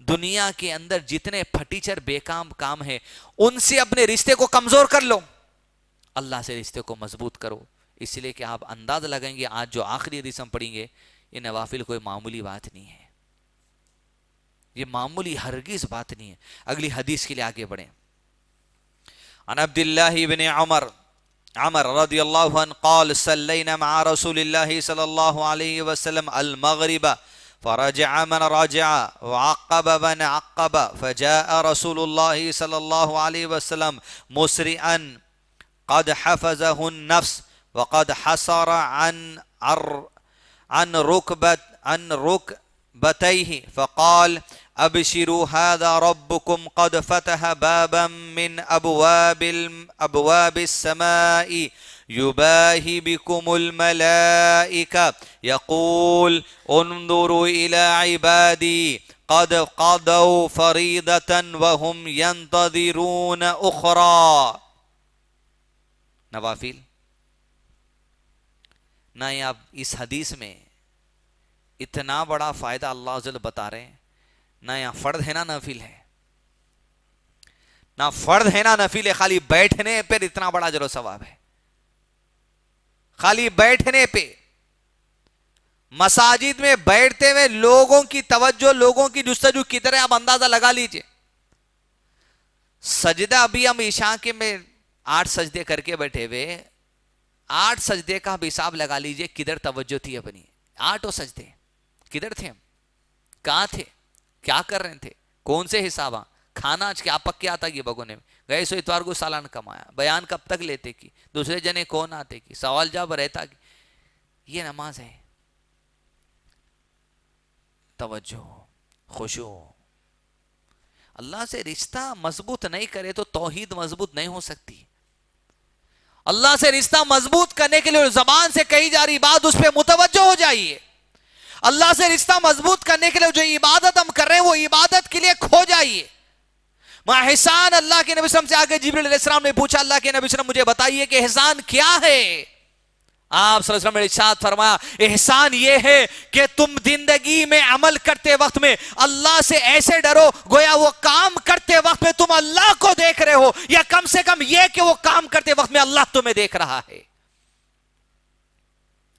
دنیا کے اندر جتنے پھٹیچر بیکام کام ہے ان سے اپنے رشتے کو کمزور کر لو، اللہ سے رشتے کو مضبوط کرو. اس لیے کہ آپ انداز لگائیں گے آج جو آخری حدیث ہم پڑھیں گے یہ نوافل کوئی معمولی بات نہیں ہے، یہ معمولی ہرگز بات نہیں ہے. اگلی حدیث کے لیے آگے بڑھیں. عن عبداللہ بن عمر رضی اللہ عنہ قال صلینا مع رسول اللہ صلی اللہ علیہ وسلم المغرب فرجع من رجع وعقب من عقب فجاء رسول اللہ صلی اللہ علیہ وسلم مسرعا قد حفظه النفس وقد حصر عن ركبتيه فقال ابشروا هذا ربكم قد فتح بابا من ابواب السماء يباهي بكم الملائكة يقول انظروا الى عبادي قد قضوا فريضة وهم ينتظرون اخرى. نوافل نہ آپ اس حدیث میں اتنا بڑا فائدہ اللہ عز و جل بتا رہے ہیں، نہ یہاں فرض ہے نہ نفل ہے، نہ فرض ہے نہ نفل ہے، خالی بیٹھنے پر اتنا بڑا اجر و ثواب ہے. خالی بیٹھنے پہ مساجد میں بیٹھتے ہوئے لوگوں کی توجہ، لوگوں کی جستجو کدھر ہے آپ اندازہ لگا لیجئے. سجدہ ابھی ہم عشاء کے میں 8 سجدے کر کے بیٹھے ہوئے، 8 سجدے کا حساب لگا لیجئے کدھر توجہ تھی اپنی. 8 سجدے کدھر تھے ہم، کہاں تھے، کیا کر رہے تھے، کون سے حساب، کھانا آج کیا پک کے آتا یہ بگونے میں، گئے سو اتوار کو سالان کمایا، بیان کب تک لیتے کی، دوسرے جنے کون آتے کی، سوال جواب رہتا کی. یہ نماز ہے. توجہ، خشوع. اللہ سے رشتہ مضبوط نہیں کرے تو توحید مضبوط نہیں ہو سکتی. اللہ سے رشتہ مضبوط کرنے کے لیے زبان سے کہی جا رہی بات اس پہ متوجہ ہو جائیے. اللہ سے رشتہ مضبوط کرنے کے لیے جو عبادت ہم کر رہے ہیں وہ عبادت کے لیے کھو جائیے. احسان اللہ کے نبی صلی اللہ علیہ وسلم سے آگے جبریل علیہ السلام نے پوچھا اللہ کے نبی صلی اللہ علیہ وسلم مجھے بتائیے کہ احسان کیا ہے. آپ صلی اللہ علیہ وسلم نے ارشاد فرمایا احسان یہ ہے کہ تم زندگی میں عمل کرتے وقت میں اللہ سے ایسے ڈرو گویا وہ کام کرتے وقت میں تم اللہ کو دیکھ رہے ہو، یا کم سے کم یہ کہ وہ کام کرتے وقت میں اللہ تمہیں دیکھ رہا ہے.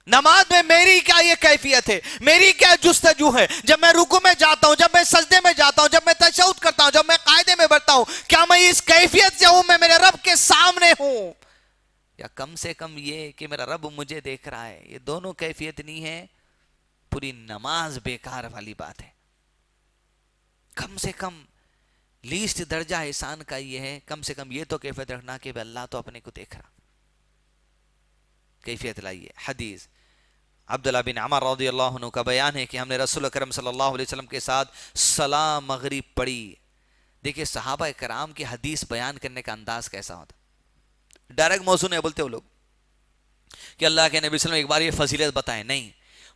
نماز میں میری کیا یہ کیفیت ہے، میری کیا جستجو ہے، جب میں رکوع میں جاتا ہوں، جب میں سجدے میں جاتا ہوں، جب میں تشہد کرتا ہوں، جب میں قاعدے میں بڑھتا ہوں، کیا میں اس کیفیت سے ہوں میں میرے رب کے سامنے ہوں، یا کم سے کم یہ کہ میرا رب مجھے دیکھ رہا ہے. یہ دونوں کیفیت نہیں ہے، پوری نماز بیکار والی بات ہے. کم سے کم لیسٹ درجہ احسان کا یہ ہے، کم سے کم یہ تو کیفیت رکھنا کہ اللہ تو اپنے کو دیکھ رہا. کیفیت لائیے. حدیث عبداللہ بن عمر رضی اللہ عنہ کا بیان ہے کہ ہم نے رسول اکرم صلی اللہ علیہ وسلم کے ساتھ صلاح مغرب پڑھی. دیکھیں صحابہ کرام کی حدیث بیان کرنے کا انداز کیسا ہوتا. ڈائریکٹ موضوع نہیں بولتے وہ لوگ کہ اللہ کے نبی صلی اللہ علیہ وسلم ایک بار یہ فضیلت بتائیں، نہیں،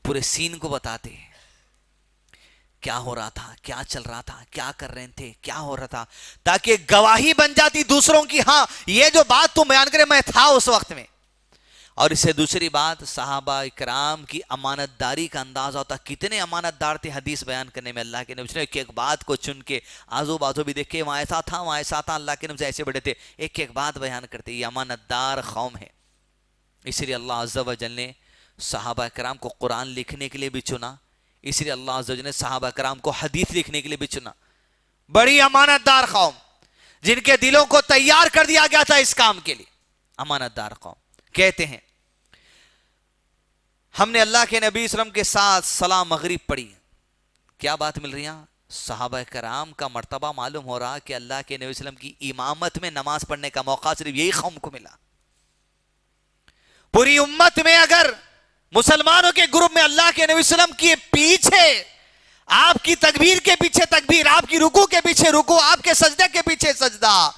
پورے سین کو بتاتے ہیں. کیا ہو رہا تھا، کیا چل رہا تھا، کیا کر رہے تھے، کیا ہو رہا تھا، تاکہ گواہی بن جاتی دوسروں کی، ہاں یہ جو بات تم بیان کرے میں تھا اس وقت میں. اور اس سے دوسری بات صحابہ اکرام کی امانت داری کا اندازہ ہوتا. کتنے امانت دار تھے حدیث بیان کرنے میں. اللہ کے نبی صلی اللہ علیہ وسلم ایک بات کو چن کے آزو بازو بھی دیکھے وہاں ایسا تھا وہاں ایسا تھا، اللہ کے نبی سے ایسے بڑے تھے، ایک ایک بات بیان کرتے. یہ امانت دار قوم ہے. اس لیے اللہ عز و جل نے صحابہ اکرام کو قرآن لکھنے کے لیے بھی چنا، اس لیے اللہ عز و جل نے صحابہ اکرام کو حدیث لکھنے کے لیے بھی چنا. بڑی امانت دار قوم جن کے دلوں کو تیار کر دیا گیا تھا اس کام کے لیے. امانت دار قوم. کہتے ہیں ہم نے اللہ کے نبی صلی اللہ علیہ وسلم کے ساتھ صلاح مغرب پڑھی. کیا بات مل رہی ہے؟ صحابہ کرام کا مرتبہ معلوم ہو رہا کہ اللہ کے نبی صلی اللہ علیہ وسلم کی امامت میں نماز پڑھنے کا موقع صرف یہی قوم کو ملا. پوری امت میں اگر مسلمانوں کے گروپ میں اللہ کے نبی صلی اللہ علیہ وسلم کے پیچھے، آپ کی تکبیر کے پیچھے تکبیر، آپ کی رکوع کے پیچھے رکوع، آپ کے سجدے کے پیچھے سجدہ،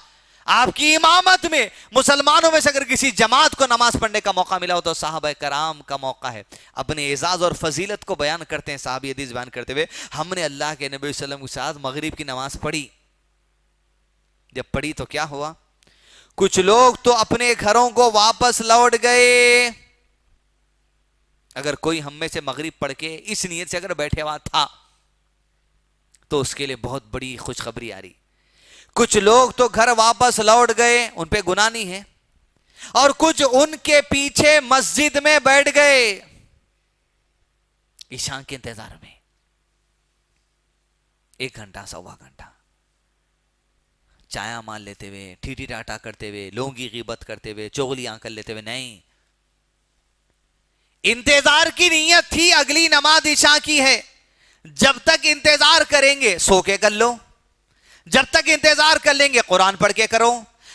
آپ کی امامت میں مسلمانوں میں سے اگر کسی جماعت کو نماز پڑھنے کا موقع ملا ہو تو صحابہ کرام کا موقع ہے. اپنے اعزاز اور فضیلت کو بیان کرتے ہیں صحابی حدیث بیان کرتے ہوئے ہم نے اللہ کے نبی صلی اللہ علیہ وسلم کے ساتھ مغرب کی نماز پڑھی. جب پڑھی تو کیا ہوا؟ کچھ لوگ تو اپنے گھروں کو واپس لوٹ گئے. اگر کوئی ہم میں سے مغرب پڑھ کے اس نیت سے اگر بیٹھے ہوا تھا تو اس کے لیے بہت بڑی خوشخبری آ رہی. کچھ لوگ تو گھر واپس لوٹ گئے, ان پہ گناہ نہیں ہے, اور کچھ ان کے پیچھے مسجد میں بیٹھ گئے عشاء کے انتظار میں, 1 گھنٹہ 1.25 گھنٹہ چایا مان لیتے ہوئے, ٹھیٹھی ٹاٹا کرتے ہوئے, لوگوں کی غیبت کرتے ہوئے, چغلیاں کر لیتے ہوئے. نہیں, انتظار کی نیت تھی اگلی نماز عشاء کی ہے. جب تک انتظار کریں گے سو کے کر لو, جب تک انتظار کر لیں گے قرآن پڑھ کے کرو,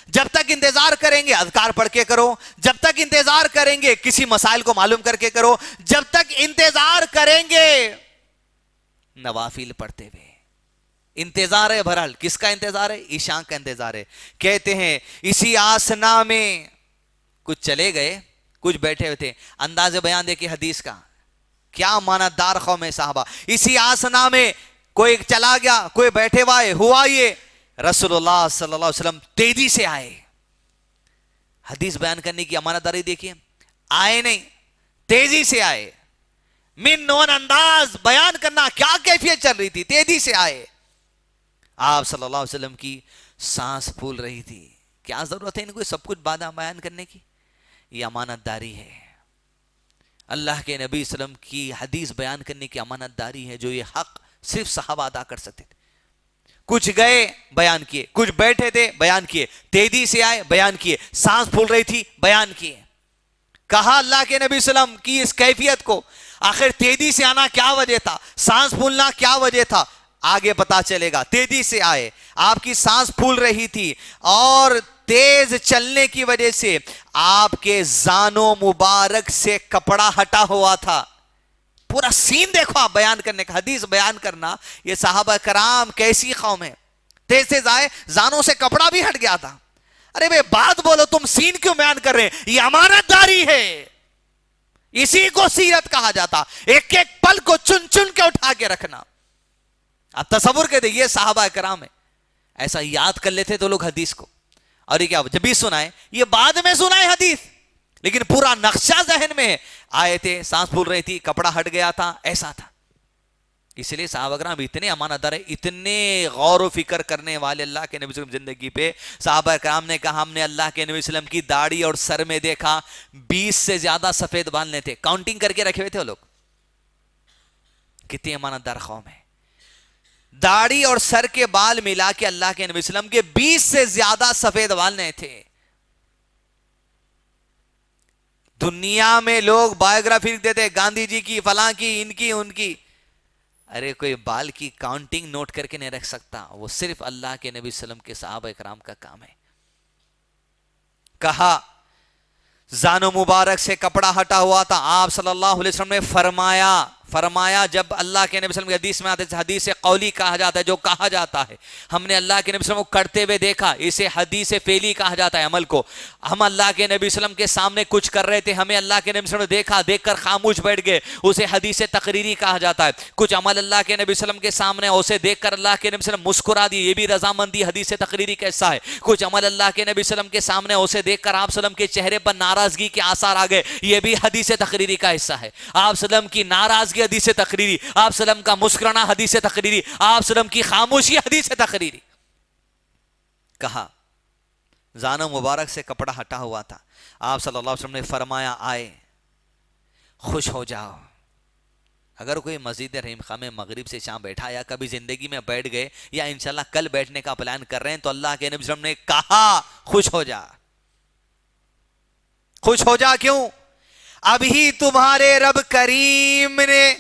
جب تک انتظار کریں گے اذکار پڑھ کے کرو, جب تک انتظار کریں گے کسی مسائل کو معلوم کر کے کرو, جب تک انتظار کریں گے نوافل پڑھتے ہوئے. انتظار ہے بہرحال, کس کا انتظار ہے؟ عشاء کا انتظار ہے. کہتے ہیں اسی آسنا میں کچھ چلے گئے, کچھ بیٹھے ہوئے تھے. انداز بیان دیکھیں حدیث کا, کیا امانتدار قوم ہے صحابہ. اسی آسنا میں کوئی چلا گیا, کوئی بیٹھے ہوا یہ رسول اللہ صلی اللہ علیہ وسلم تیزی سے آئے. حدیث بیان کرنے کی امانتداری دیکھیے, آئے نہیں, تیزی سے آئے. من نون انداز بیان کرنا, کیا کیفیت چل رہی تھی, تیزی سے آئے. آپ صلی اللہ علیہ وسلم کی سانس پھول رہی تھی. کیا ضرورت ہے ان کو سب کچھ باتیں بیان کرنے کی؟ یہ امانتداری ہے. اللہ کے نبی صلی اللہ علیہ وسلم کی حدیث بیان کرنے کی امانتداری ہے, جو یہ حق صرف صحابہ ادا کر سکتے تھے. کچھ گئے بیان کیے, کچھ بیٹھے تھے بیان کیے, تیزی سے آئے بیان کیے, سانس پھول رہی تھی بیان کیے. کہا اللہ کے نبی صلی اللہ علیہ وسلم کی اس کیفیت کو, آخر تیزی سے آنا کیا وجہ تھا, سانس پھولنا کیا وجہ تھا, آگے پتا چلے گا. تیزی سے آئے, آپ کی سانس پھول رہی تھی, اور تیز چلنے کی وجہ سے آپ کے زانوں مبارک سے کپڑا ہٹا ہوا تھا. پورا سین دیکھو آپ بیان کرنے کا, حدیث بیان کرنا. یہ صحابہ کرام کیسی قوم ہے, تیز تیز آئے, زانوں سے کپڑا بھی ہٹ گیا تھا. ارے بے بات بولو, تم سین کیوں بیان کر رہے ہیں؟ یہ امانت داری ہے, اسی کو سیرت کہا جاتا. ایک ایک پل کو چن چن کے اٹھا کے رکھنا. آپ تصور کرتے یہ صحابہ کرام ہے, ایسا یاد کر لیتے تو لوگ حدیث کو. اور یہ کیا جب بھی سنائے, یہ بعد میں سنائے حدیث, لیکن پورا نقشہ ذہن میں ہے. آئے تھے, سانس پھول رہی تھی, کپڑا ہٹ گیا تھا, ایسا تھا. اس لیے صحابہ کرام اتنے امانتدار ہیں, اتنے غور و فکر کرنے والے اللہ کے نبی صلی اللہ علیہ وسلم زندگی پہ. صحابہ کرام نے کہا ہم نے اللہ کے نبی صلی اللہ علیہ وسلم کی داڑھی اور سر میں دیکھا 20 سے زیادہ سفید بال نہیں تھے, کاؤنٹنگ کر کے رکھے ہوئے تھے وہ لوگ. کتنے امانتدار قوم ہے. داڑھی اور سر کے بال ملا کے اللہ کے نبی صلی اللہ علیہ وسلم کے 20 سے زیادہ سفید بال نہیں تھے. دنیا میں لوگ بایوگرافی لکھ دیتے, گاندھی جی کی, فلاں کی, ان کی, ان کی. ارے کوئی بال کی کاؤنٹنگ نوٹ کر کے نہیں رکھ سکتا, وہ صرف اللہ کے نبی صلی اللہ علیہ وسلم کے صحابہ کرام کا کام ہے. کہا زانو مبارک سے کپڑا ہٹا ہوا تھا. آپ صلی اللہ علیہ وسلم نے فرمایا جب اللہ کے نبی صلی اللہ علیہ وسلم کی حدیث میں آتے, حدیث قولی کہا جاتا ہے, جو کہا جاتا ہے. ہم نے اللہ کے نبی صلی اللہ علیہ وسلم کو کرتے ہوئے دیکھا, اسے حدیث فعلی کہا جاتا ہے, عمل کو. ہم اللہ کے نبی صلی اللہ علیہ وسلم کے سامنے کچھ کر رہے تھے, ہمیں اللہ کے نبی صلی اللہ علیہ وسلم نے دیکھا, دیکھ کر خاموش بیٹھ گئے, اسے حدیث تقریری کہا جاتا ہے. کچھ عمل اللہ کے نبی صلی اللہ علیہ وسلم کے سامنے, اسے دیکھ کر اللہ کے نبی صلی اللہ علیہ وسلم مسکرا دی, یہ بھی رضامندی حدیث تقریری کا حصہ ہے. کچھ عمل اللہ کے نبی صلی اللہ علیہ وسلم کے سامنے, اسے دیکھ کر آپ صلی اللہ علیہ وسلم کے چہرے پر ناراضگی کے آثار آ گئے, یہ بھی حدیث تقریری کا حصہ ہے. آپ صلی اللہ علیہ وسلم کی ناراضگی حدیث تقریری, آپ صلی اللہ علیہ وسلم کا مسکرانا حدیث تقریری, آپ صلی اللہ علیہ وسلم کی خاموشی حدیث تقریری. کہا زانو مبارک سے کپڑا ہٹا ہوا تھا. آپ صلی اللہ علیہ وسلم نے فرمایا آئے, خوش ہو جاؤ. اگر کوئی مسجد رحیم خاں میں مغرب سے شام بیٹھا, یا کبھی زندگی میں بیٹھ گئے, یا انشاءاللہ کل بیٹھنے کا پلان کر رہے ہیں, تو اللہ کے نبی صلی اللہ علیہ وسلم نے کہا خوش ہو جا. خوش ہو جا کیوں؟ ابھی تمہارے رب کریم نے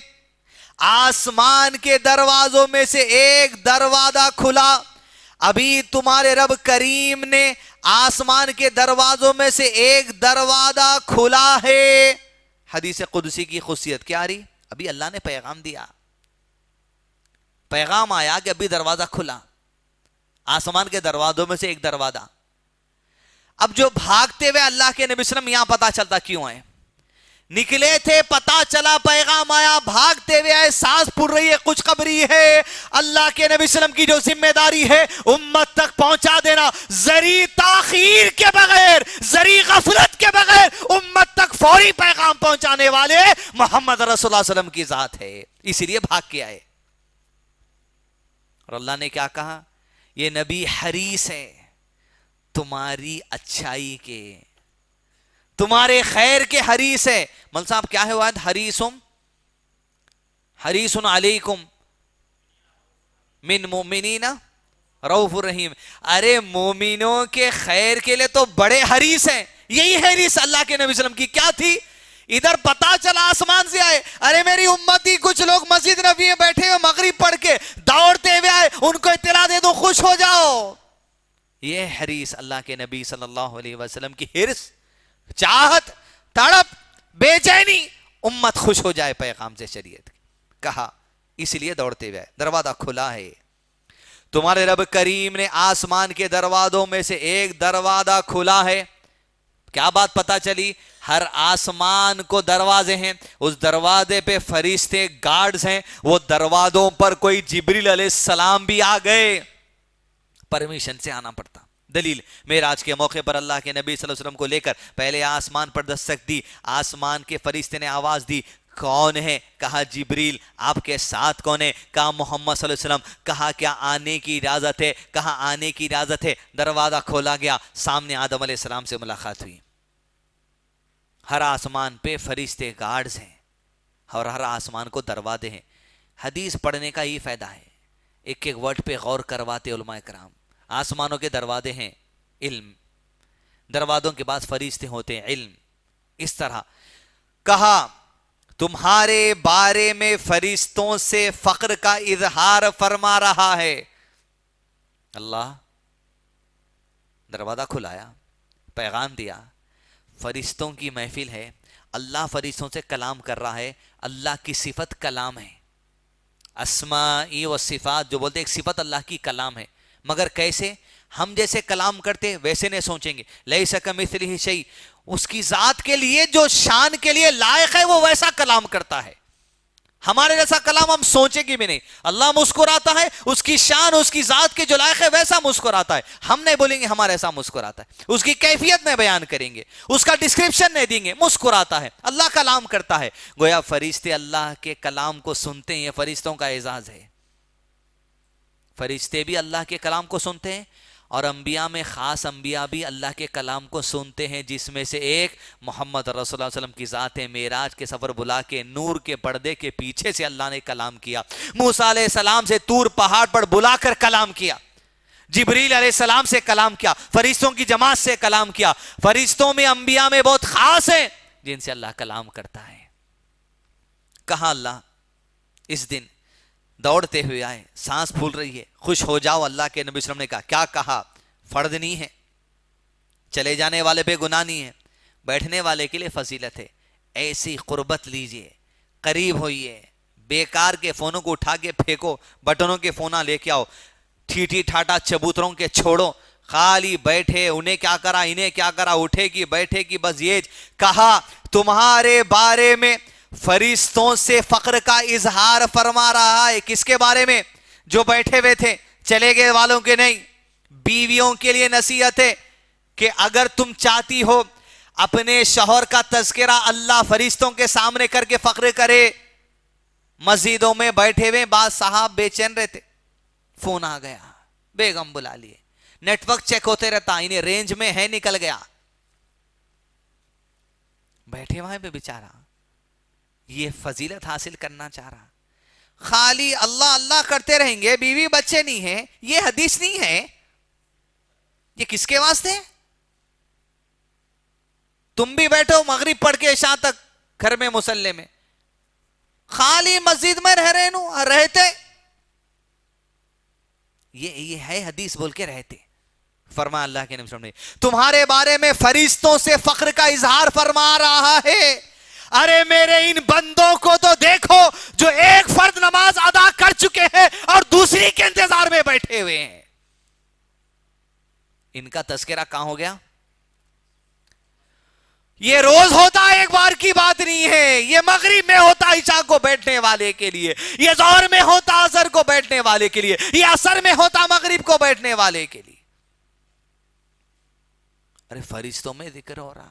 آسمان کے دروازوں میں سے ایک دروازہ کھلا. ابھی تمہارے رب کریم نے آسمان کے دروازوں میں سے ایک دروازہ کھلا ہے. حدیث قدسی کی خصوصیت کیا رہی؟ ابھی اللہ نے پیغام دیا, پیغام آیا کہ ابھی دروازہ کھلا, آسمان کے دروازوں میں سے ایک دروازہ. اب جو بھاگتے ہوئے اللہ کے نبی صلی اللہ علیہ وسلم یہاں پتا چلتا کیوں آئے, نکلے تھے, پتا چلا, پیغام آیا, بھاگتے ہوئے آئے, سانس پھول رہی ہے, کچھ خبری ہے. اللہ کے نبی صلی اللہ علیہ وسلم کی جو ذمہ داری ہے امت تک پہنچا دینا, ذری تاخیر کے بغیر, ذری غفلت کے بغیر امت تک فوری پیغام پہنچانے والے محمد رسول اللہ صلی اللہ علیہ وسلم کی ذات ہے. اسی لیے بھاگ کے آئے. اور اللہ نے کیا کہا؟ یہ نبی حریص ہے تمہاری اچھائی کے، تمہارے خیر کے حریص ہے۔ مول صاحب کیا ہے وعد؟ حریص علیکم من مومنین رؤوف الرحیم۔ ارے مومنوں کے خیر کے لیے تو بڑے حریص ہیں۔ یہی حریص اللہ کے نبی صلی اللہ علیہ وسلم کی کیا تھی؟ ادھر پتا چلا آسمان سے آئے، ارے میری امتی کچھ لوگ مسجد نبی میں بیٹھے ہوئے مغرب پڑھ کے دوڑتے ہوئے آئے، ان کو اطلاع دے دو، خوش ہو جاؤ۔ یہ حریص اللہ کے نبی صلی اللہ علیہ وسلم کی حرص، چاہت، تڑپ، بے چینی، امت خوش ہو جائے پیغام سے شریعت کی۔ کہا اس لیے دوڑتے ہوئے، دروازہ کھلا ہے، تمہارے رب کریم نے آسمان کے دروازوں میں سے ایک دروازہ کھلا ہے۔ کیا بات پتا چلی؟ ہر آسمان کو دروازے ہیں، اس دروازے پہ فرشتے گارڈز ہیں، وہ دروازوں پر کوئی جبریل علیہ السلام بھی آ گئے، پرمیشن سے آنا پڑتا۔ دلیل، معراج کے موقع پر اللہ کے نبی صلی اللہ علیہ وسلم کو لے کر پہلے آسمان پر دستک دی، آسمان کے فرشتے نے آواز دی، کون ہے؟ کہا جبریل۔ آپ کے ساتھ کون ہے؟ کہا محمد صلی اللہ علیہ وسلم۔ کہا کیا آنے کی اجازت ہے؟ کہا آنے کی اجازت ہے۔ دروازہ کھولا گیا، سامنے آدم علیہ السلام سے ملاقات ہوئی۔ ہر آسمان پہ فرشتے گارڈز ہیں اور ہر آسمان کو دروازے ہیں۔ حدیث پڑھنے کا یہ فائدہ ہے، ایک ایک ورڈ پہ غور کرواتے علماء کرام۔ آسمانوں کے دروازے ہیں علم، دروازوں کے بعد فرشتے ہوتے ہیں علم۔ اس طرح کہا تمہارے بارے میں فرشتوں سے فخر کا اظہار فرما رہا ہے اللہ۔ دروازہ کھلایا، پیغام دیا، فرشتوں کی محفل ہے، اللہ فرشتوں سے کلام کر رہا ہے۔ اللہ کی صفت کلام ہے، اسماء و صفات جو بولتے ہیں، ایک صفت اللہ کی کلام ہے، مگر کیسے؟ ہم جیسے کلام کرتے ویسے نہیں سوچیں گے۔ لیس کمثلہ شیء، اس کی ذات کے لیے جو شان کے لیے لائق ہے وہ ویسا کلام کرتا ہے، ہمارے جیسا کلام ہم سوچیں گے بھی نہیں۔ اللہ مسکراتا ہے، اس کی شان، اس کی ذات کے جو لائق ہے ویسا مسکراتا ہے، ہم نہیں بولیں گے ہمارا ایسا مسکراتا ہے، اس کی کیفیت نہیں بیان کریں گے، اس کا ڈسکرپشن نہیں دیں گے، مسکراتا ہے، اللہ کلام کرتا ہے۔ گویا فرشتے اللہ کے کلام کو سنتے ہیں، یہ فرشتوں کا اعزاز ہے۔ فرشتے بھی اللہ کے کلام کو سنتے ہیں، اور انبیاء میں خاص انبیاء بھی اللہ کے کلام کو سنتے ہیں، جس میں سے ایک محمد رسول اللہ صلی اللہ علیہ وسلم کی ذات ہے۔ معراج کے سفر بلا کے نور کے پردے کے پیچھے سے اللہ نے کلام کیا، موسیٰ علیہ السلام سے طور پہاڑ پر بلا کر کلام کیا، جبریل علیہ السلام سے کلام کیا، فرشتوں کی جماعت سے کلام کیا۔ فرشتوں میں انبیاء میں بہت خاص ہیں جن سے اللہ کلام کرتا ہے۔ کہا اللہ اس دن دوڑتے ہوئے آئے، سانس پھول رہی ہے، خوش ہو جاؤ۔ اللہ کے نبی صلی اللہ علیہ وسلم نے کہا، کیا کہا؟ فرض نہیں ہے، چلے جانے والے پہ گناہ نہیں ہے، بیٹھنے والے کے لیے فضیلت ہے۔ ایسی قربت لیجئے، قریب ہوئیے، بیکار کے فونوں کو اٹھا کے پھینکو، بٹنوں کے فونہ لے کے آؤ، ٹھیٹھی ٹھاٹا چبوتروں کے چھوڑو، خالی بیٹھے انہیں کیا کرا انہیں کیا کرا، اٹھے کی بیٹھے کی، بس یہ کہا تمہارے بارے میں فرشتوں سے فخر کا اظہار فرما رہا ہے۔ کس کے بارے میں؟ جو بیٹھے ہوئے تھے، چلے گئے والوں کے نہیں۔ بیویوں کے لیے نصیحت ہے کہ اگر تم چاہتی ہو اپنے شوہر کا تذکرہ اللہ فرشتوں کے سامنے کر کے فخر کرے، مسجدوں میں بیٹھے ہوئے بعض صاحب بے چین رہتے، فون آ گیا، بیگم بلا لیے، نیٹ ورک چیک ہوتے رہتا، انہیں رینج میں ہے، نکل گیا، بیٹھے وہاں پہ بیچارہ یہ فضیلت حاصل کرنا چاہ رہا، خالی اللہ اللہ کرتے رہیں گے، بیوی بچے نہیں ہیں، یہ حدیث نہیں ہے، یہ کس کے واسطے؟ تم بھی بیٹھو مغرب پڑھ کے عشاء تک گھر میں مصلی میں، خالی مسجد میں رہتے یہ ہے حدیث بول کے رہتے۔ فرما اللہ کے نبی صلی اللہ علیہ وسلم نے تمہارے بارے میں فرشتوں سے فخر کا اظہار فرما رہا ہے۔ ارے میرے ان بندوں کو تو دیکھو جو ایک فرض نماز ادا کر چکے ہیں اور دوسری کے انتظار میں بیٹھے ہوئے ہیں، ان کا تذکرہ کہاں ہو گیا؟ یہ روز ہوتا ایک بار کی بات نہیں ہے، یہ مغرب میں ہوتا عشاء کو بیٹھنے والے کے لیے، یہ ظہر میں ہوتا عصر کو بیٹھنے والے کے لیے، یہ عصر میں ہوتا مغرب کو بیٹھنے والے کے لیے۔ ارے فرشتوں میں ذکر ہو رہا،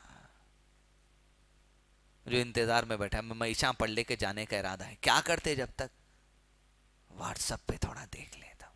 جو انتظار میں بیٹھا، میں عشاء پڑھ لے کے جانے کا ارادہ ہے، کیا کرتے جب تک؟ واٹس ایپ پہ تھوڑا دیکھ لیتا ہوں،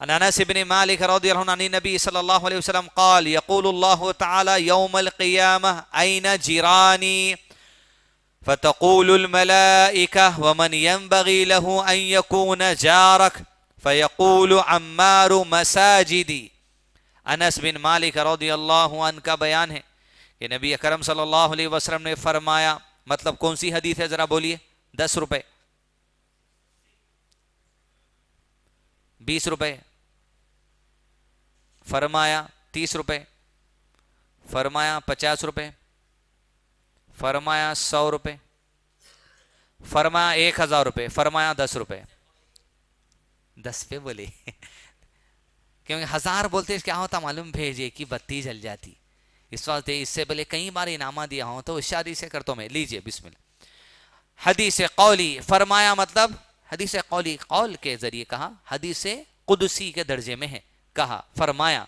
عن انس بن مالك رضي الله عنه عن النبي صلى الله عليه وسلم قال يقول الله تعالى يوم القيامة أين جيراني فتقول الملائكة ومن ينبغي له أن يكون جارك فيقول عمار مساجدي. انس بن مالک رضی اللہ عنہ کا بیان ہے کہ نبی اکرم صلی اللہ علیہ وسلم نے فرمایا، مطلب کون سی حدیث ہے ذرا بولیے؟ 10 روپے، 20 روپے، فرمایا 30 روپے، فرمایا 50 روپے، فرمایا 100 روپے، فرمایا 1000 روپے، فرمایا 10 روپے. 10 پہ بولے کیونکہ 1000 بولتے کیا ہوتا معلوم؟ بھیجے کی بتی جل جاتی. اس واسطے اس سے پہلے کئی بار انعامہ دیا ہوں تو شادی سے کرتا ہوں میں. لیجئے بسم اللہ. حدیث قولی فرمایا، مطلب حدیث قولی قول کے ذریعے کہا، حدیث قدسی کے درجے میں ہے. کہا فرمایا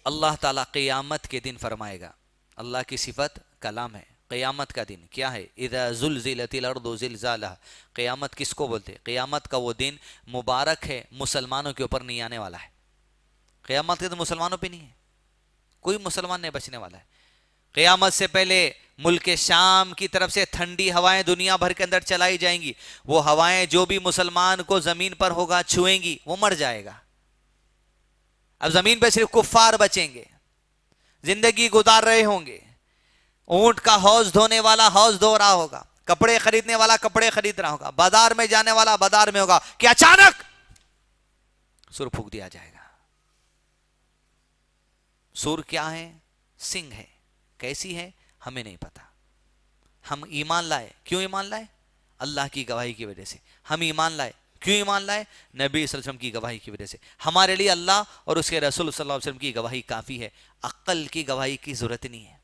اللہ تعالیٰ قیامت کے دن فرمائے گا. اللہ کی صفت کلام ہے. قیامت کا دن کیا ہے؟ اذا زلزلت الارض زلزالها. قیامت کس کو بولتے؟ قیامت کا وہ دن مبارک ہے، مسلمانوں کے اوپر نہیں آنے والا ہے. قیامت کے دن مسلمانوں پہ نہیں ہے، کوئی مسلمان نہیں بچنے والا ہے. قیامت سے پہلے ملک شام کی طرف سے ٹھنڈی ہوائیں دنیا بھر کے اندر چلائی جائیں گی. وہ ہوائیں جو بھی مسلمان کو زمین پر ہوگا چھوئیں گی وہ مر جائے گا. اب زمین پہ صرف کفار بچیں گے، زندگی گزار رہے ہوں گے. اونٹ کا حوض دھونے والا حوض دھو رہا ہوگا، کپڑے خریدنے والا کپڑے خرید رہا ہوگا، بازار میں جانے والا بازار میں ہوگا کہ اچانک سور پھونک دیا جائے گا. سور کیا ہے؟ سنگ ہے. کیسی ہے ہمیں نہیں پتا. ہم ایمان لائے. کیوں ایمان لائے؟ اللہ کی گواہی کی وجہ سے. ہم ایمان لائے. کیوں ایمان لائے؟ نبی صلی اللہ علیہ وسلم کی گواہی کی وجہ سے. ہمارے لیے اللہ اور اس کے رسول صلی اللہ علیہ وسلم کی گواہی کافی ہے. عقل کی گواہی کی ضرورت نہیں ہے.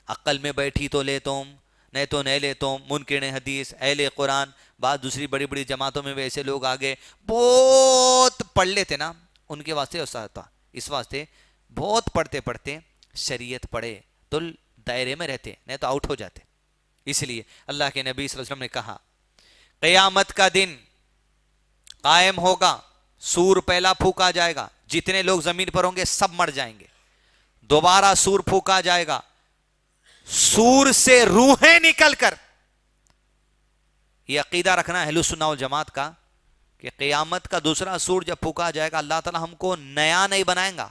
عقل میں بیٹھی تو لے تم، نہیں تو نہیں لے تم. منکر حدیث، اہل قرآن، بعض دوسری بڑی بڑی جماعتوں میں ویسے لوگ آگے بہت پڑھ لیتے نا، ان کے واسطے ہوتا. اس واسطے بہت پڑھتے پڑھتے شریعت پڑھے تو دائرے میں رہتے، نہیں تو آؤٹ ہو جاتے. اس لیے اللہ کے نبی صلی اللہ علیہ وسلم نے کہا قیامت کا دن قائم ہوگا، سور پہلا پھونکا جائے گا، جتنے لوگ زمین پر ہوں گے سب مر جائیں گے. دوبارہ سور پھونکا جائے گا، سور سے روحیں نکل کر، یہ عقیدہ رکھنا اہل سنہ والجماعت کا کہ قیامت کا دوسرا سور جب پھونکا جائے گا اللہ تعالی ہم کو نیا نہیں بنائیں گا.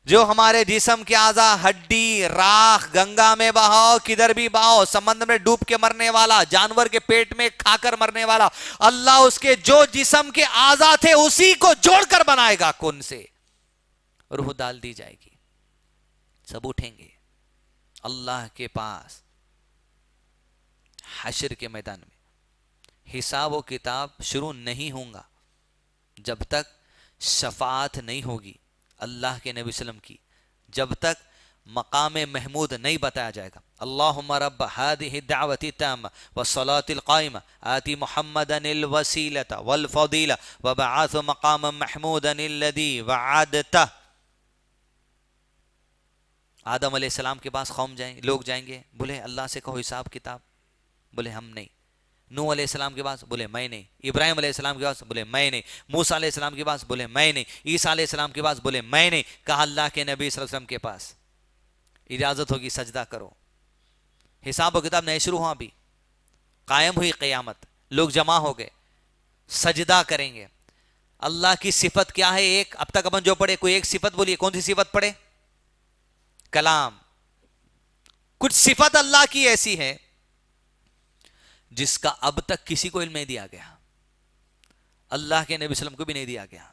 جو ہمارے جسم کے اعضاء، ہڈی، راکھ گنگا میں بہاؤ، کدھر بھی بہاؤ، سمندر میں ڈوب کے مرنے والا، جانور کے پیٹ میں کھا کر مرنے والا، اللہ اس کے جو جسم کے اعضاء تھے اسی کو جوڑ کر بنائے گا. کون سے روح ڈال دی جائے گی، سب اٹھیں گے اللہ کے پاس حشر کے میدان میں. حساب و کتاب شروع نہیں ہوگا جب تک شفاعت نہیں ہوگی اللہ کے نبی صلی اللہ علیہ وسلم کی، جب تک مقام محمود نہیں بتایا جائے گا. اللہم رب هذه الدعوة التامة والصلاة القائمة آتی محمدا الوسیلة والفضیلة وبعث مقاما محمودا الذي وعدته. آدم علیہ السلام کے پاس لوگ جائیں گے، بولے اللہ سے کہو حساب کتاب، بولے ہم نہیں. نوح علیہ السلام کے پاس، بولے میں نہیں. ابراہیم علیہ السلام کے پاس، بولے میں نہیں. موسیٰ علیہ السلام کے پاس، بولے میں نہیں. عیسیٰ علیہ السلام کے پاس، بولے میں نہیں. کہا اللہ کے نبی صلی اللہ علیہ وسلم کے پاس اجازت ہوگی سجدہ کرو. حساب و کتاب نہیں شروع ہوا، ابھی قائم ہوئی قیامت، لوگ جمع ہو گئے، سجدہ کریں گے. اللہ کی صفت کیا ہے؟ ایک اب تک اپن جو پڑھے، کوئی ایک صفت بولیے. کون سی صفت پڑھے؟ کلام. کچھ صفت اللہ کی ایسی ہے جس کا اب تک کسی کو علم نہیں دیا گیا، اللہ کے نبی صلی اللہ علیہ وسلم کو بھی نہیں دیا گیا.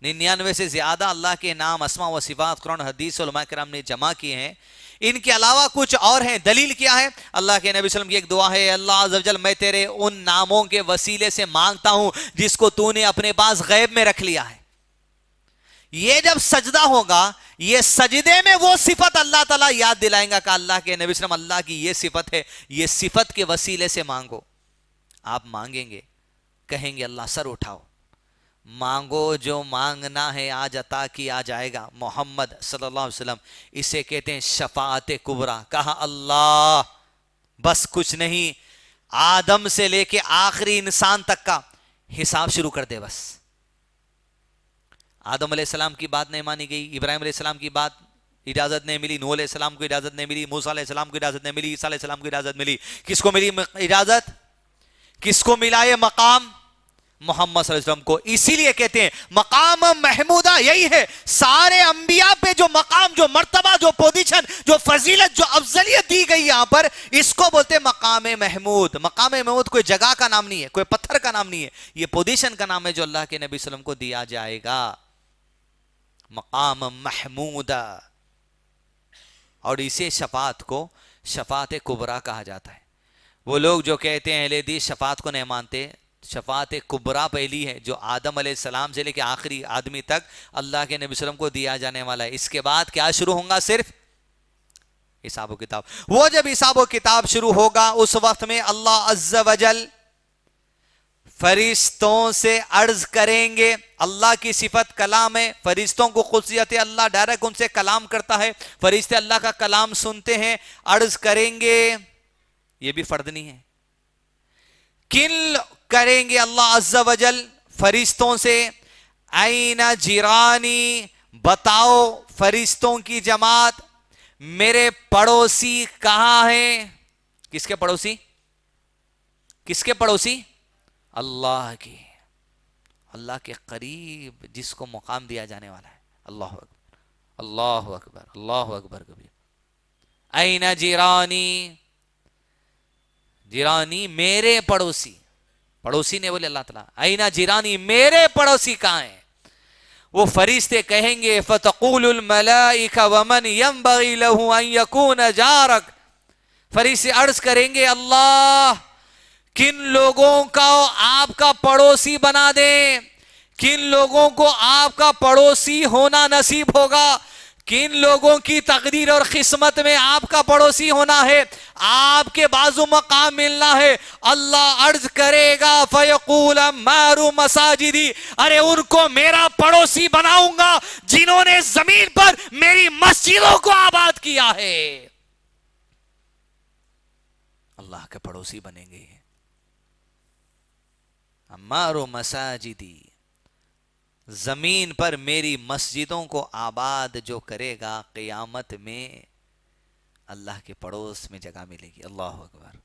99 سے زیادہ اللہ کے نام، اسماء و صفات قرآن حدیث علماء کرام نے جمع کیے ہیں. ان کے علاوہ کچھ اور ہیں. دلیل کیا ہے؟ اللہ کے نبی صلی اللہ علیہ وسلم کی ایک دعا ہے، اللہ عز و جل میں تیرے ان ناموں کے وسیلے سے مانگتا ہوں جس کو تو نے اپنے پاس غیب میں رکھ لیا ہے. یہ جب سجدہ ہوگا، یہ سجدے میں وہ صفت اللہ تعالیٰ یاد دلائیں گا کہ اللہ کے نبی صلی اللہ علیہ وسلم اللہ کی یہ صفت ہے، یہ صفت کے وسیلے سے مانگو. آپ مانگیں گے، کہیں گے اللہ سر اٹھاؤ، مانگو جو مانگنا ہے آج عطا کیا جائے گا. محمد صلی اللہ علیہ وسلم اسے کہتے ہیں شفاعت کبریٰ. کہا اللہ بس کچھ نہیں، آدم سے لے کے آخری انسان تک کا حساب شروع کر دے بس. آدم علیہ السلام کی بات نہیں مانی گئی, ابراہیم علیہ السلام کی بات اجازت نہیں ملی, نوح علیہ السلام کو اجازت نہیں ملی, موسیٰ علیہ السلام کو اجازت نہیں ملی, عیسیٰ علیہ السلام کو اجازت ملی. کس کو ملی اجازت؟ کس کو ملا یہ مقام؟ محمد صلی اللہ علیہ وسلم کو. اسی لیے کہتے ہیں مقام محمودہ یہی ہے. سارے انبیاء پہ جو مقام, جو مرتبہ, جو پوزیشن, جو فضیلت, جو افضلیت دی گئی یہاں پر, اس کو بولتے ہیں مقام محمود. مقام محمود کوئی جگہ کا نام نہیں ہے, کوئی پتھر کا نام نہیں ہے, یہ پوزیشن کا نام ہے جو اللہ کے نبی صلی اللہ علیہ وسلم کو دیا جائے گا. مقام محمودہ. اور اسے شفاعت کو شفاعت کبریٰ کہا جاتا ہے. وہ لوگ جو کہتے ہیں اہل حدیث شفاعت کو نہیں مانتے, شفاعت کبریٰ پہلی ہے جو آدم علیہ السلام سے لے کے آخری آدمی تک اللہ کے نبی صلی اللہ علیہ وسلم کو دیا جانے والا ہے. اس کے بعد کیا شروع ہوگا؟ صرف حساب و کتاب. وہ جب حساب و کتاب شروع ہوگا اس وقت میں اللہ عز و جل فرشتوں سے عرض کریں گے. اللہ کی صفت کلام ہے, فرشتوں کو خصوصیت ہے, اللہ ڈائریکٹ ان سے کلام کرتا ہے, فرشتے اللہ کا کلام سنتے ہیں. عرض کریں گے, یہ بھی فرد نہیں ہے, کن کریں گے اللہ عز و جل فرشتوں سے, این جیرانی, بتاؤ فرشتوں کی جماعت میرے پڑوسی کہاں ہیں. کس کے پڑوسی؟ کس کے پڑوسی؟ اللہ کی, اللہ کے قریب جس کو مقام دیا جانے والا ہے. اللہ اکبر, اللہ اکبر, اللہ اکبر کبیر. این جیرانی, جیرانی میرے پڑوسی, پڑوسی نے بولے اللہ تعالیٰ, این جیرانی میرے پڑوسی کہاں ہیں. وہ فرشتے کہیں گے فتقول الملائکہ ومن ينبغي له ان يكون جارک. فرشتے عرض کریں گے اللہ کن لوگوں کا آپ کا پڑوسی بنا دیں, کن لوگوں کو آپ کا پڑوسی ہونا نصیب ہوگا, کن لوگوں کی تقدیر اور قسمت میں آپ کا پڑوسی ہونا ہے, آپ کے بازو مقام ملنا ہے. اللہ عرض کرے گا فیقول مارو مساجدی, ارے ان کو میرا پڑوسی بناؤں گا جنہوں نے زمین پر میری مسجدوں کو آباد کیا ہے. اللہ کے پڑوسی بنیں گے. مارو مساجدی, زمین پر میری مسجدوں کو آباد جو کرے گا قیامت میں اللہ کے پڑوس میں جگہ ملے گی. اللہ اکبر.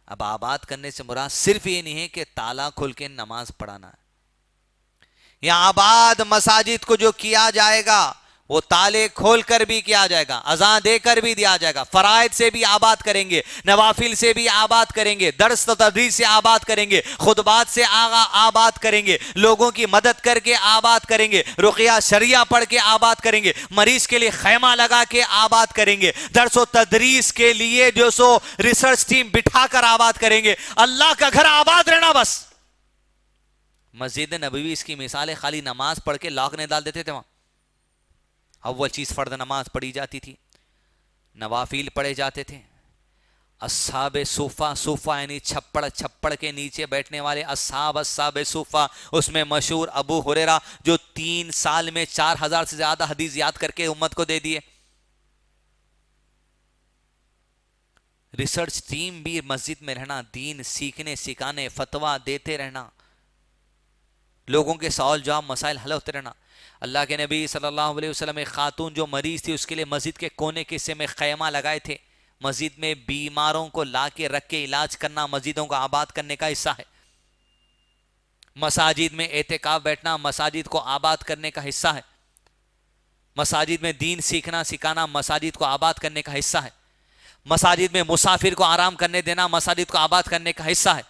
اب آباد کرنے سے مراد صرف یہ نہیں ہے کہ تالا کھول کے نماز پڑھانا ہے. یہاں آباد مساجد کو جو کیا جائے گا وہ تالے کھول کر بھی کیا جائے گا, اذان دے کر بھی دیا جائے گا, فرائض سے بھی آباد کریں گے, نوافل سے بھی آباد کریں گے, درس و تدریس سے آباد کریں گے, خطبات سے آباد کریں گے, لوگوں کی مدد کر کے آباد کریں گے, رقیہ شریعہ پڑھ کے آباد کریں گے, مریض کے لیے خیمہ لگا کے آباد کریں گے, درس و تدریس کے لیے جو سو ریسرچ ٹیم بٹھا کر آباد کریں گے. اللہ کا گھر آباد رہنا بس. مسجد نبوی اس کی مثال ہے, خالی نماز پڑھ کے لاک نہیں ڈال دیتے تھے. وہاں اول چیز فرض نماز پڑھی جاتی تھی, نوافل پڑھے جاتے تھے. اصحاب صوفہ, صوفہ یعنی چھپڑ, چھپڑ کے نیچے بیٹھنے والے اصحاب صوفہ. اس میں مشہور ابو ہریرہ جو 3 سال میں 4000 سے زیادہ حدیث یاد کر کے امت کو دے دیے. ریسرچ ٹیم بھی مسجد میں رہنا, دین سیکھنے سکھانے, فتویٰ دیتے رہنا, لوگوں کے سوال جواب مسائل حل ہوتے رہنا. اللہ کے نبی صلی اللہ علیہ وسلم ایک خاتون جو مریض تھی اس کے لیے مسجد کے کونے کے حصے میں خیمہ لگائے تھے. مسجد میں بیماروں کو لا کے رکھ کے علاج کرنا مسجدوں کو آباد کرنے کا حصہ ہے. مساجد میں اعتکاف بیٹھنا مساجد کو آباد کرنے کا حصہ ہے. مساجد میں دین سیکھنا سکھانا مساجد کو آباد کرنے کا حصہ ہے. مساجد میں مسافر کو آرام کرنے دینا مساجد کو آباد کرنے کا حصہ ہے.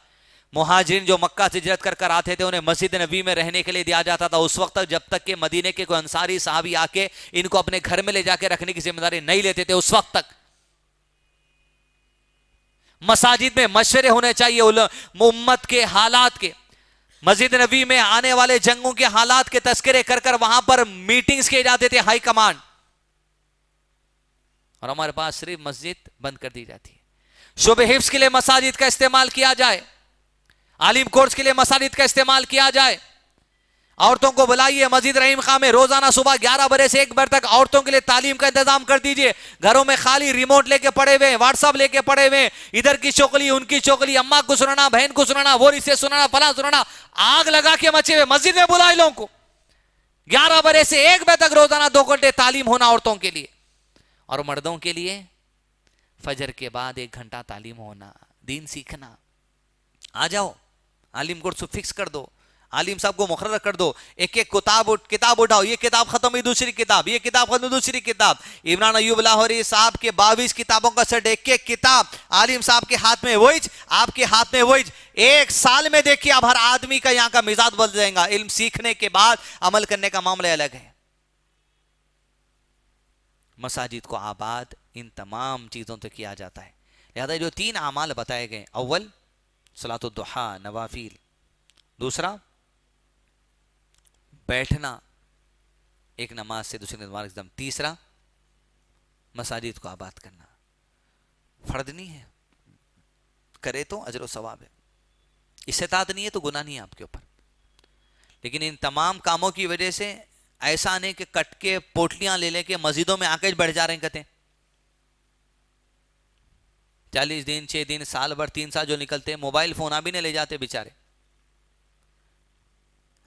مہاجرین جو مکہ سے ہجرت کر کر آتے تھے انہیں مسجد نبی میں رہنے کے لیے دیا جاتا تھا اس وقت تک جب تک کہ مدینے کے کوئی انصاری صحابی آ کے ان کو اپنے گھر میں لے جا کے رکھنے کی ذمہ داری نہیں لیتے تھے. اس وقت تک مساجد میں مشورے ہونے چاہیے امت کے حالات کے. مسجد نبی میں آنے والے جنگوں کے حالات کے تذکرے کر کر وہاں پر میٹنگز کیے جاتے تھے ہائی کمانڈ, اور ہمارے پاس صرف مسجد بند کر دی جاتی ہے. شعب حفظ کے لیے مساجد کا استعمال کیا جائے, عالم کورس کے لیے مساجد کا استعمال کیا جائے, عورتوں کو بلائیے مسجد رحیم خان میں روزانہ صبح 11 بجے سے 1 بجے تک عورتوں کے لیے تعلیم کا انتظام کر دیجئے. گھروں میں خالی ریموٹ لے کے پڑے ہوئے, واٹس ایپ لے کے پڑے ہوئے, ادھر کی چغلی ان کی چغلی, اماں کو سنانا, بہن کو سنانا, وہ رشتے سنانا, فلاں سنانا, آگ لگا کے مچے ہوئے. مسجد میں بلائے لوگوں کو 11 بجے سے 1 بجے تک روزانہ 2 گھنٹے تعلیم ہونا عورتوں کے لیے. اور مردوں کے لیے فجر کے بعد 1 گھنٹہ تعلیم ہونا, دین سیکھنا. آ جاؤ, عالم کو فکس کر دو, عالم صاحب کو مقرر کر دو, ایک ایک کتاب اٹھاؤ, یہ کتاب ختم ہوئی دوسری کتاب, یہ کتاب ختم ہوئی دوسری کتاب. عمران ایوب لاہوری صاحب کے 22 کتابوں کا سیٹ, ایک ایک کتاب عالم صاحب کے ہاتھ میں وہی, آپ کے ہاتھ میں وہی. 1 سال میں دیکھیے اب ہر آدمی کا یہاں کا مزاج بدل جائے گا. علم سیکھنے کے بعد عمل کرنے کا معاملہ الگ ہے. مساجد کو آباد ان تمام چیزوں سے کیا جاتا ہے. لہذا جو 3 اعمال بتائے گئے, اول صلاۃ الضحیٰ نوافل, دوسرا بیٹھنا ایک نماز سے دوسری نماز ایک دم, تیسرا مساجد کو آباد کرنا. فرض نہیں ہے, کرے تو اجر و ثواب ہے, استطاعت نہیں ہے تو گناہ نہیں ہے آپ کے اوپر. لیکن ان تمام کاموں کی وجہ سے ایسا نہیں کہ کٹ کے پوٹلیاں لے لے کے مسجدوں میں آ کے بیٹھ جا رہے ہیں. کہتے ہیں 40 دن 6 دن سال بھر 3 سال جو نکلتے ہیں, موبائل فون بھی نہیں لے جاتے بیچارے.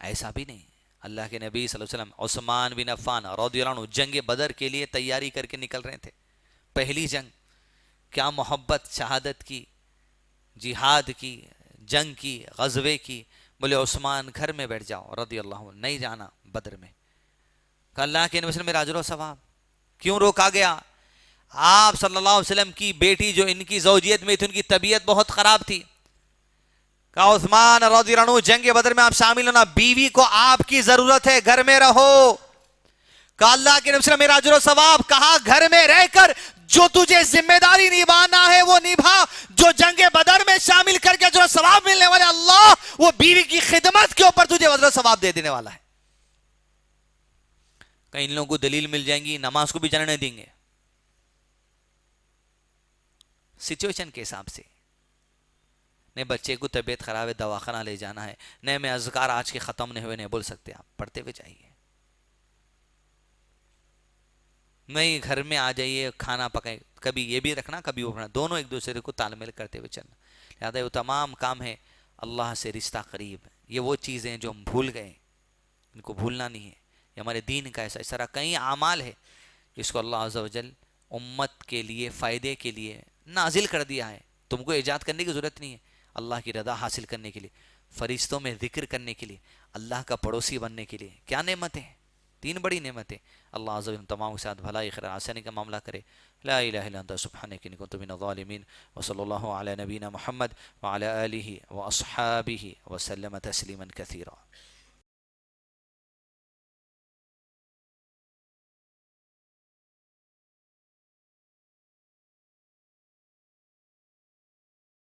ایسا بھی نہیں. اللہ کے نبی صلی اللہ علیہ وسلم عثمان بن عفان رضی اللہ عنہ جنگ بدر کے لیے تیاری کر کے نکل رہے تھے. پہلی جنگ, کیا محبت شہادت کی, جہاد کی, جنگ کی, غزوے کی. بولے عثمان گھر میں بیٹھ جاؤ رضی اللہ عنہ, نہیں جانا بدر میں. کہ اللہ کے نبی صلی اللہ علیہ وسلم میرا اجر و ثواب. کیوں روکا گیا؟ آپ صلی اللہ علیہ وسلم کی بیٹی جو ان کی زوجیت میں تھی, ان کی طبیعت بہت خراب تھی. کہا عثمان رضی اللہ عنہ جنگ بدر میں آپ شامل ہونا, بیوی کو آپ کی ضرورت ہے, گھر میں رہو. کہا اللہ کے نبی صلی اللہ علیہ وسلم میرا اجر و ثواب. کہا گھر میں رہ کر جو تجھے ذمہ داری نبھانا ہے وہ نبھا, جو جنگ بدر میں شامل کر کے اجر و ثواب ملنے والے اللہ وہ بیوی کی خدمت کے اوپر تجھے اجر و ثواب دے دینے والا ہے. کہیں ان لوگوں کو دلیل مل جائیں گی, نماز کو بھی جانے نہیں دیں گے. سچویشن کے حساب سے, نہیں بچے کو طبیعت خراب ہے دواخانہ لے جانا ہے, نہیں میں اذکار آج کے ختم نہیں ہوئے نہیں بول سکتے, آپ پڑھتے ہوئے جائیے. نہیں گھر میں آ جائیے کھانا پکائے, کبھی یہ بھی رکھنا کبھی وہ رکھنا, دونوں ایک دوسرے کو تال میل کرتے ہوئے چلنا. لہٰذا وہ تمام کام ہے اللہ سے رشتہ قریب. یہ وہ چیزیں جو ہم بھول گئے, ان کو بھولنا نہیں ہے. یہ ہمارے دین کا ایسا اس طرح کئی اعمال ہے جس کو اللہ عز و جل امت کے لیے فائدے کے لیے نازل کر دیا ہے. تم کو ایجاد کرنے کی ضرورت نہیں ہے. اللہ کی رضا حاصل کرنے کے لیے, فرشتوں میں ذکر کرنے کے لیے, اللہ کا پڑوسی بننے کے لیے. کیا نعمتیں, 3 بڑی نعمتیں. اللہ عز و جل تمام کے ساتھ بھلائی خیر آسانی کا معاملہ کرے. لا الہ الا انت سبحانک انی کنت من الظالمین. وصلی اللہ علی نبینا محمد وعلی آلہ واصحابہ وسلم تسلیما کثیرا.